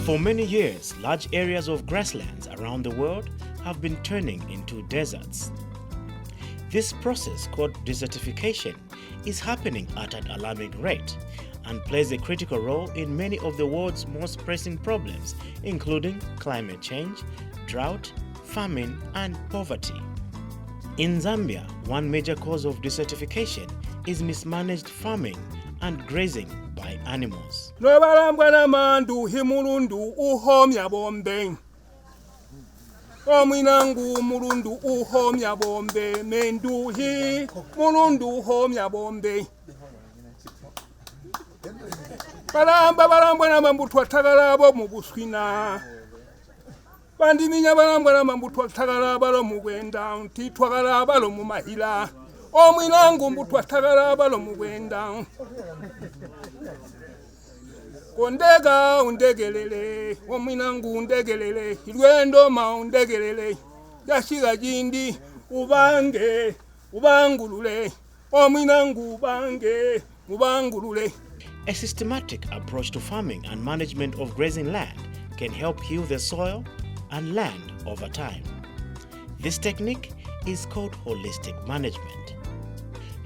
For many years, large areas of grasslands around the world have been turning into deserts. This process, called desertification, is happening at an alarming rate and plays a critical role in many of the world's most pressing problems, including climate change, drought, famine, and poverty. In Zambia, one major cause of desertification is mismanaged farming and grazing by animals. Omwinangu mulundu uhomya bombe menduhi mulundu uhomya bombe balambwa namambutwa tagalabo mu buswina bandiminya balambwa namambutwa tagalabalo mu gwenda nti twagalabalo mu mahila omwinangu mbutwa tagalabalo mu gwenda Ondega undegelele, omwinangu undegelele, ilwendo ma undegelele, yashiga jindi, ubangulule, omwinangu ubangulule. A systematic approach to farming and management of grazing land can help heal the soil and land over time. This technique is called holistic management.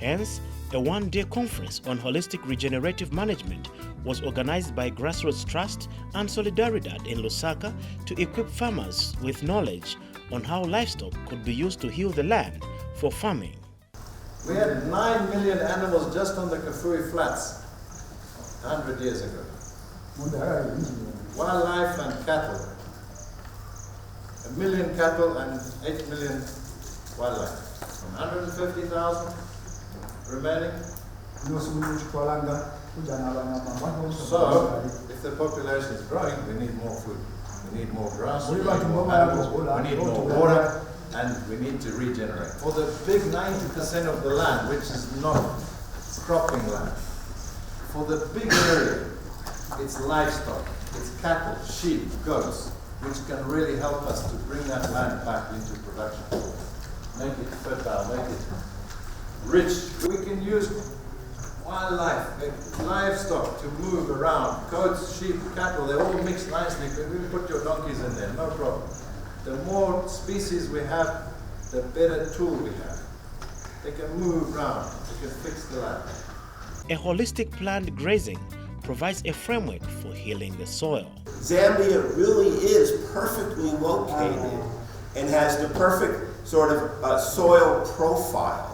Hence, a one-day conference on holistic regenerative management was organized by Grassroots Trust and Solidaridad in Lusaka to equip farmers with knowledge on how livestock could be used to heal the land for farming. We had 9 million animals just on the Kafui Flats 100 years ago. Wildlife and cattle. 1 million cattle and 8 million wildlife. From 150,000 remaining. So, if the population is growing, we need more food. We need more grass, we need more animals, we need more water, and we need to regenerate. For the big 90% of the land, which is not cropping land, for the big area, it's livestock, it's cattle, sheep, goats, which can really help us to bring that land back into production. Make it fertile, make it rich. We can use wildlife, livestock to move around. Goats, sheep, cattle, they all mix nicely. We can put your donkeys in there, no problem. The more species we have, the better tool we have. They can move around, they can fix the land. A holistic planned grazing provides a framework for healing the soil. Zambia really is perfectly located and has the perfect sort of soil profile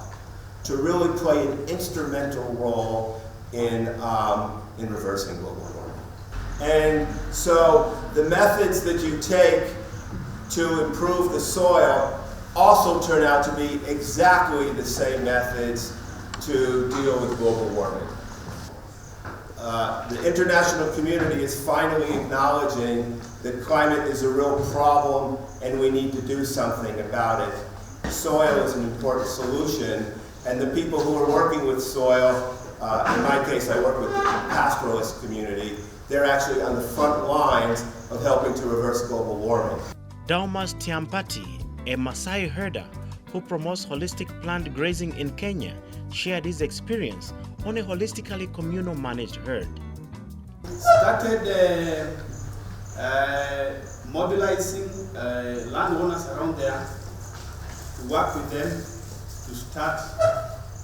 to really play an instrumental role in reversing global warming. And so the methods that you take to improve the soil also turn out to be exactly the same methods to deal with global warming. The international community is finally acknowledging that climate is a real problem and we need to do something about it. Soil is an important solution. And the people who are working with soil, in my case I work with the pastoralist community, they're actually on the front lines of helping to reverse global warming. Daumas Tiampati, a Maasai herder who promotes holistic planned grazing in Kenya, shared his experience on a holistically communal managed herd. Started mobilizing landowners around there to work with them to start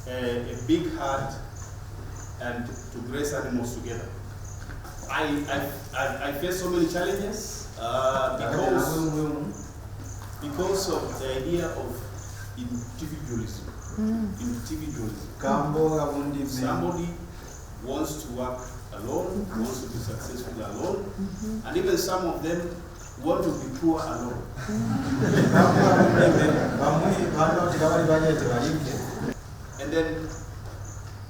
a big herd and to graze animals together. I faced so many challenges because of the idea of individualism. Somebody wants to work alone, wants to be successful alone, and even some of them want to be poor alone. And then,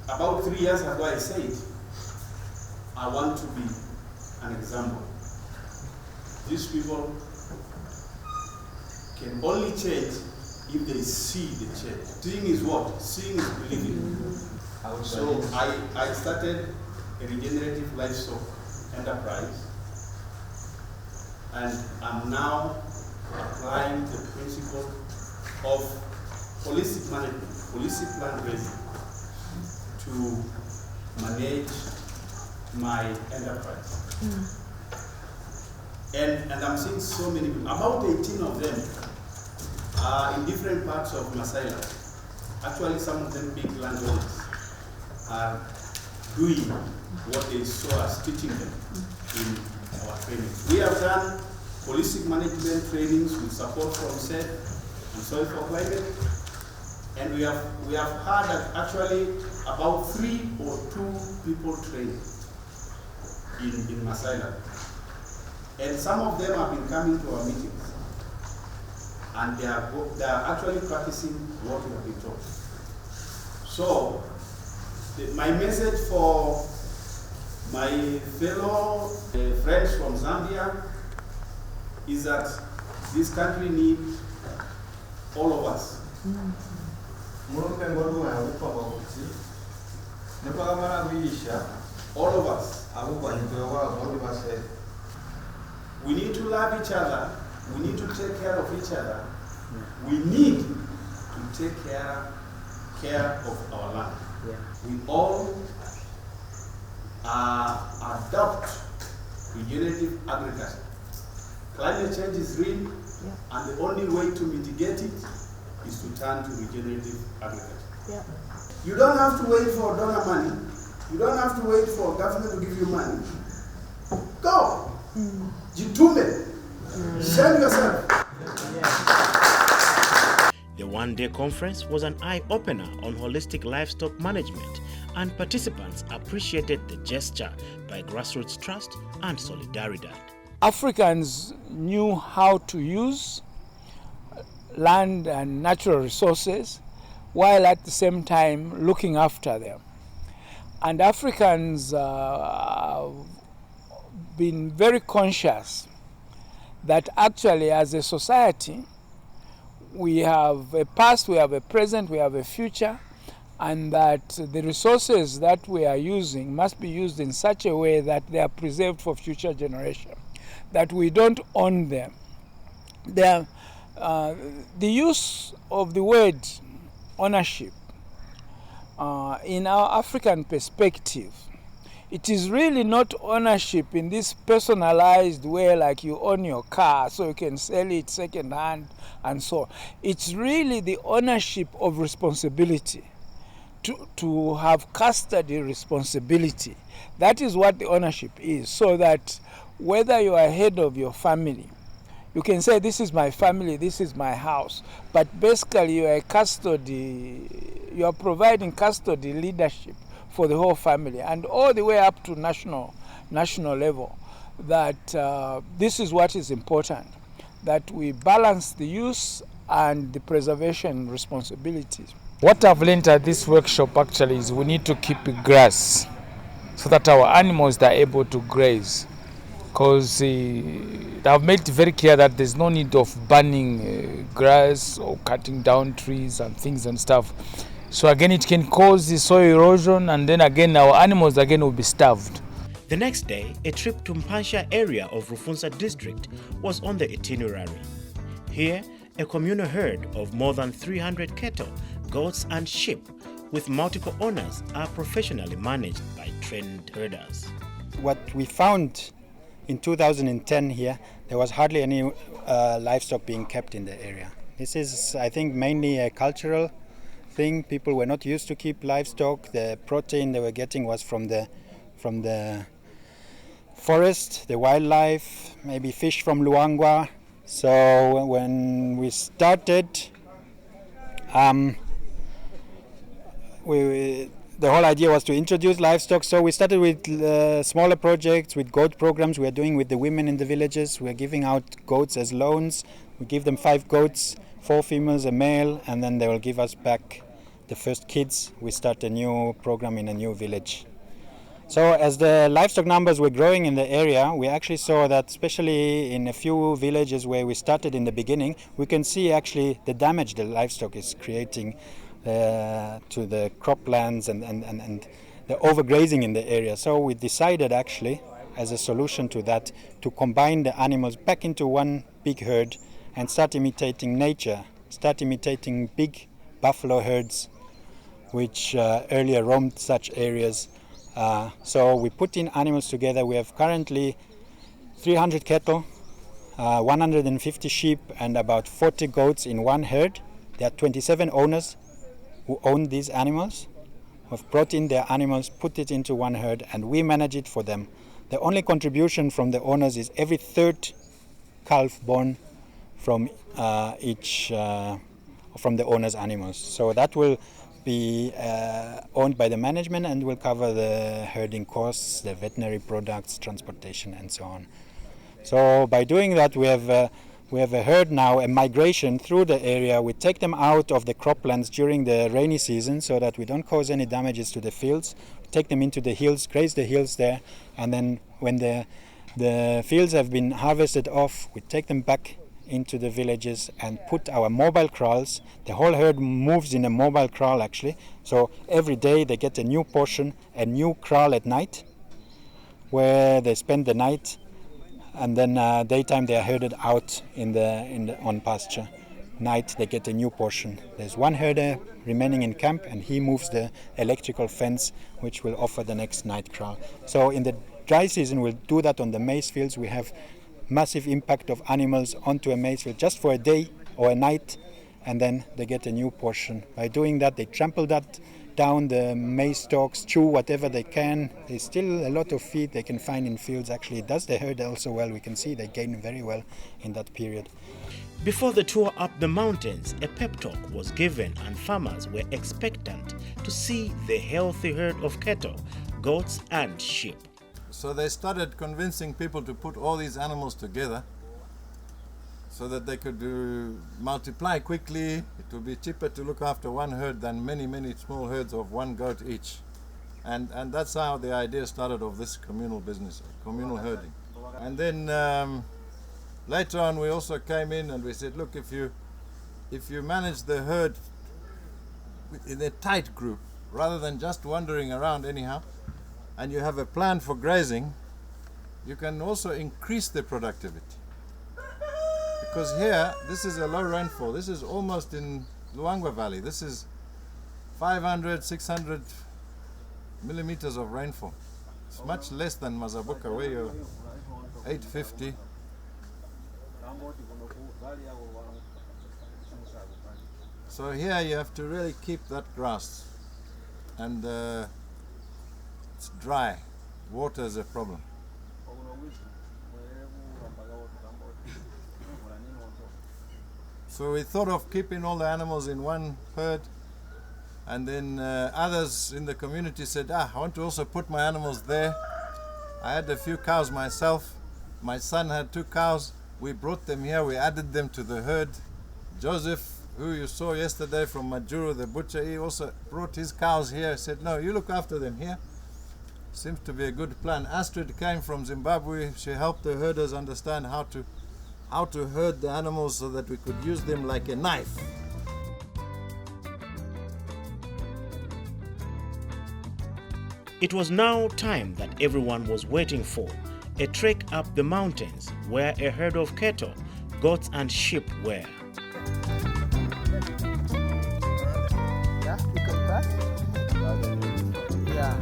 about 3 years ago, I said, I want to be an example. These people can only change if they see the change. Seeing is what? Seeing is believing. So I started a regenerative livestock enterprise, and I'm now applying the principle of holistic management, holistic plant grazing, to manage my enterprise. And I'm seeing so many people, about 18 of them are in different parts of Masaila. Actually, some of them big landowners are doing what they saw us teaching them in our training. We have done holistic management trainings with support from SED and Soil for Climate. And we have had actually about 3 or 2 people trained in Masaila. And some of them have been coming to our meetings. And they are actually practicing what we have been taught. So, my message for my fellow friends from Zambia is that this country needs all of us. All of us. We need to love each other. We need to take care of each other. We need to take care of our land. Yeah. We all adopt regenerative agriculture. Climate change is real, and the only way to mitigate it is to turn to regenerative agriculture. Yeah. You don't have to wait for donor money. You don't have to wait for government to give you money. Go! Jitume! Shame yourself! The one-day conference was an eye-opener on holistic livestock management, and participants appreciated the gesture by Grassroots Trust and Solidaridad. Africans knew how to use land and natural resources while at the same time looking after them. And Africans have been very conscious that actually as a society we have a past, we have a present, we have a future, and that the resources that we are using must be used in such a way that they are preserved for future generations, that we don't own them. The use of the word ownership in our African perspective, it is really not ownership in this personalized way like you own your car so you can sell it second hand and so on. It's really the ownership of responsibility, to have custody responsibility. That is what the ownership is, so that whether you are head of your family, you can say this is my family, this is my house, but basically you are a custody, you are providing custody leadership for the whole family and all the way up to national level, that this is what is important, that we balance the use and the preservation responsibilities. What I've learned at this workshop actually is we need to keep grass so that our animals are able to graze, because I've made it very clear that there's no need of burning grass or cutting down trees and things and stuff. So again, it can cause the soil erosion, and then again our animals again will be starved. The next day, a trip to Mpansha area of Rufunsa district was on the itinerary. Here, a communal herd of more than 300 cattle, goats and sheep with multiple owners are professionally managed by trained herders. What we found in 2010 here, there was hardly any livestock being kept in the area. This is, I think, mainly a cultural thing. People were not used to keep livestock. The protein they were getting was from the forest, the wildlife, maybe fish from Luangwa. So when we started, the whole idea was to introduce livestock. So we started with smaller projects, with goat programs we are doing with the women in the villages. We are giving out goats as loans. We give them 5 goats, 4 females, a male, and then they will give us back the first kids. We start a new program in a new village. So as the livestock numbers were growing in the area, we actually saw that, especially in a few villages where we started in the beginning, we can see actually the damage the livestock is creating to the croplands and the overgrazing in the area. So we decided actually, as a solution to that, to combine the animals back into one big herd and start imitating nature, start imitating big buffalo herds which earlier roamed such areas. So we put in animals together. We have currently 300 cattle, 150 sheep and about 40 goats in one herd. There are 27 owners who own these animals, who have brought in their animals, put it into one herd, and we manage it for them. The only contribution from the owners is every third calf born from from the owner's animals. So that will be owned by the management and will cover the herding costs, the veterinary products, transportation, and so on. So by doing that, we have a herd now, a migration through the area. We take them out of the croplands during the rainy season so that we don't cause any damages to the fields. We take them into the hills, graze the hills there, and then when the fields have been harvested off, we take them back into the villages and put our mobile kraals. The whole herd moves in a mobile kraal actually. So every day they get a new portion, a new kraal at night, where they spend the night, and then daytime they are herded out on pasture. Night they get a new portion. There's one herder remaining in camp, and he moves the electrical fence, which will offer the next night kraal. So in the dry season we'll do that on the maize fields. We have massive impact of animals onto a maize field just for a day or a night, and then they get a new portion. By doing that, they trample that down, the maize stalks, chew whatever they can. There's still a lot of feed they can find in fields. Actually, it does the herd also well. We can see they gain very well in that period. Before the tour up the mountains, a pep talk was given and farmers were expectant to see the healthy herd of cattle, goats and sheep. So they started convincing people to put all these animals together so that they could multiply quickly. It would be cheaper to look after one herd than many, many small herds of one goat each. And that's how the idea started of this communal business, communal herding. And then later on we also came in and we said, look, if you manage the herd in a tight group, rather than just wandering around anyhow, and you have a plan for grazing, you can also increase the productivity. Because here, this is a low rainfall. This is almost in Luangwa Valley. This is 500, 600 millimeters of rainfall. It's much less than Mazabuka, where you're 850. So here you have to really keep that grass, and it's dry. Water is a problem. So we thought of keeping all the animals in one herd, and then others in the community said, I want to also put my animals there. I had a few cows myself. My son had 2 cows. We brought them here, we added them to the herd. Joseph, who you saw yesterday from Majuro, the butcher, he also brought his cows here. He said, no, you look after them here. Seems to be a good plan. Astrid came from Zimbabwe. She helped the herders understand how to herd the animals so that we could use them like a knife. It was now time that everyone was waiting for, a trek up the mountains where a herd of cattle, goats and sheep were. Yeah, you can pass? Yeah.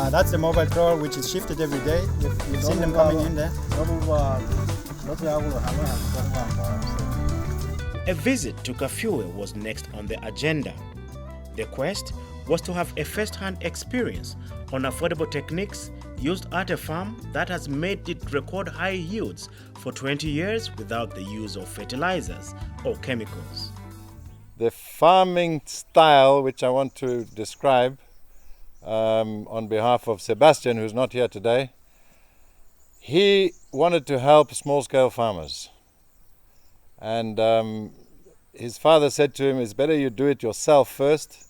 That's the mobile kraal, which is shifted every day. You've seen them coming in there. A visit to Kafue was next on the agenda. The quest was to have a first-hand experience on affordable techniques used at a farm that has made it record high yields for 20 years without the use of fertilizers or chemicals. The farming style, which I want to describe on behalf of Sebastian, who's not here today, he wanted to help small-scale farmers. And his father said to him, it's better you do it yourself first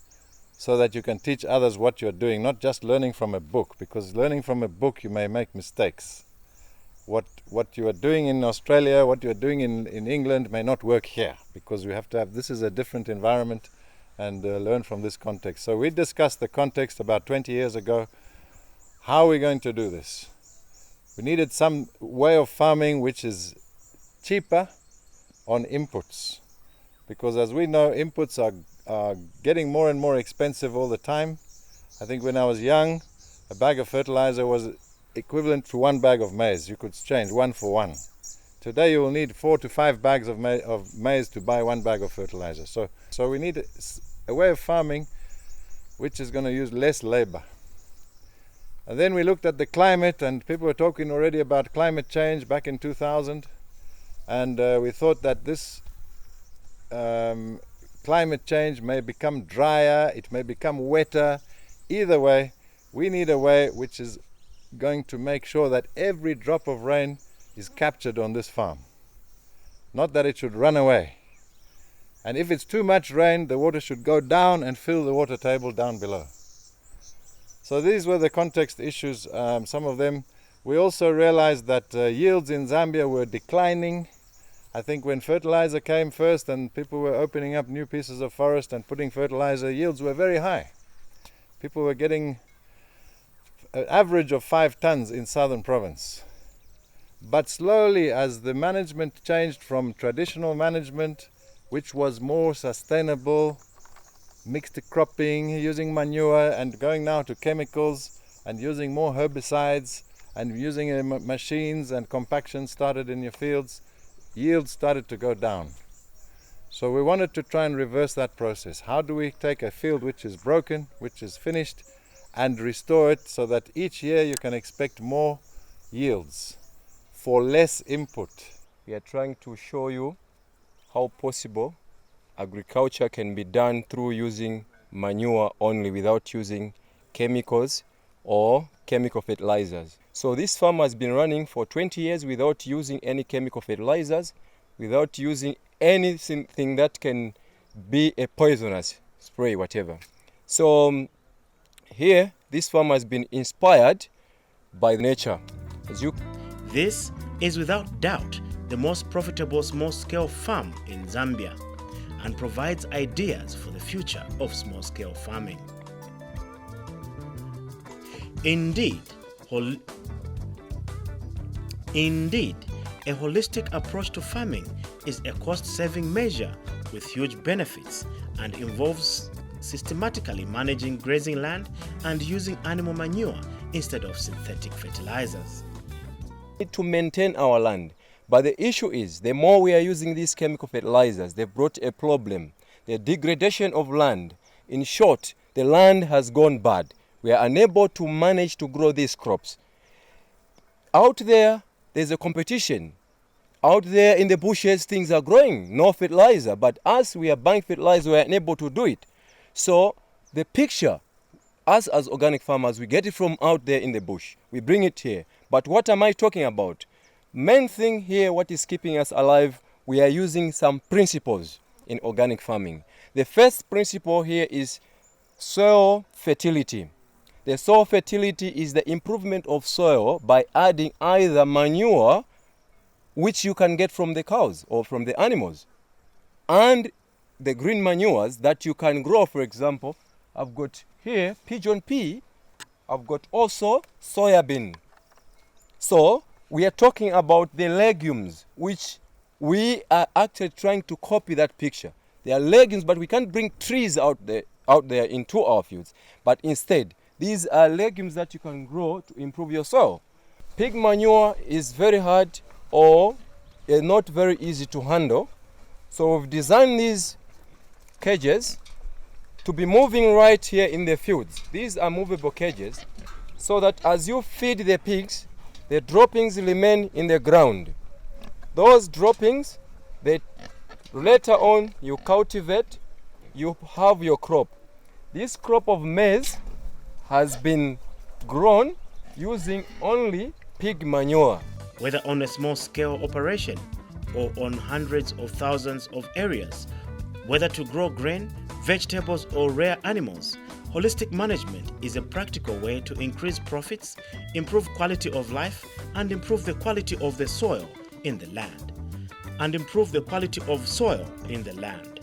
so that you can teach others what you're doing, not just learning from a book, because learning from a book you may make mistakes. what you are doing in Australia, what you are doing in England may not work here, because we have to have, this is a different environment, and learn from this context. So we discussed the context about 20 years ago. How are we going to do this? We needed some way of farming which is cheaper on inputs, because as we know, inputs are getting more and more expensive all the time. I think when I was young, a bag of fertilizer was equivalent to 1 bag of maize. You could exchange 1 for 1. Today you will need 4 to 5 bags of maize to buy 1 bag of fertilizer. So we need a way of farming which is going to use less labor. And then we looked at the climate, and people were talking already about climate change back in 2000, and we thought that this climate change may become drier, it may become wetter. Either way, we need a way which is going to make sure that every drop of rain is captured on this farm, not that it should run away. And if it's too much rain, the water should go down and fill the water table down below. So these were the context issues, some of them. We also realized that yields in Zambia were declining. I think when fertilizer came first and people were opening up new pieces of forest and putting fertilizer, yields were very high. People were getting an average of 5 tons in southern province. But slowly, as the management changed from traditional management, which was more sustainable, mixed cropping, using manure, and going now to chemicals and using more herbicides and using machines, and compaction started in your fields, yields started to go down. So we wanted to try and reverse that process. How do we take a field which is broken, which is finished, and restore it so that each year you can expect more yields for less input? We are trying to show you how possible agriculture can be done through using manure only, without using chemicals or chemical fertilizers. So this farm has been running for 20 years without using any chemical fertilizers, without using anything that can be a poisonous spray, whatever. So here, this farm has been inspired by nature. This is without doubt the most profitable small-scale farm in Zambia, and provides ideas for the future of small-scale farming. Indeed, a holistic approach to farming is a cost-saving measure with huge benefits, and involves systematically managing grazing land and using animal manure instead of synthetic fertilizers. We need to maintain our land. But the issue is, the more we are using these chemical fertilizers, they've brought a problem. The degradation of land. In short, the land has gone bad. We are unable to manage to grow these crops. Out there, there's a competition. Out there in the bushes, things are growing, no fertilizer. But us, we are buying fertilizer, we are unable to do it. So the picture, us as organic farmers, we get it from out there in the bush. We bring it here. But what am I talking about? Main thing here, what is keeping us alive, we are using some principles in organic farming. The first principle here is soil fertility. The soil fertility is the improvement of soil by adding either manure, which you can get from the cows or from the animals, and the green manures that you can grow. For example, I've got here pigeon pea, I've got also soybean. So we are talking about the legumes, which we are actually trying to copy that picture. They are legumes, but we can't bring trees out there into our fields. But instead, these are legumes that you can grow to improve your soil. Pig manure is very hard or not very easy to handle. So we've designed these cages to be moving right here in the fields. These are movable cages, so that as you feed the pigs, the droppings remain in the ground. Those droppings, later on you cultivate, you have your crop. This crop of maize has been grown using only pig manure. Whether on a small-scale operation or on hundreds of thousands of areas, whether to grow grain, vegetables or rare animals, Holistic management is a practical way to increase profits, improve quality of life, and improve the quality of the soil in the land.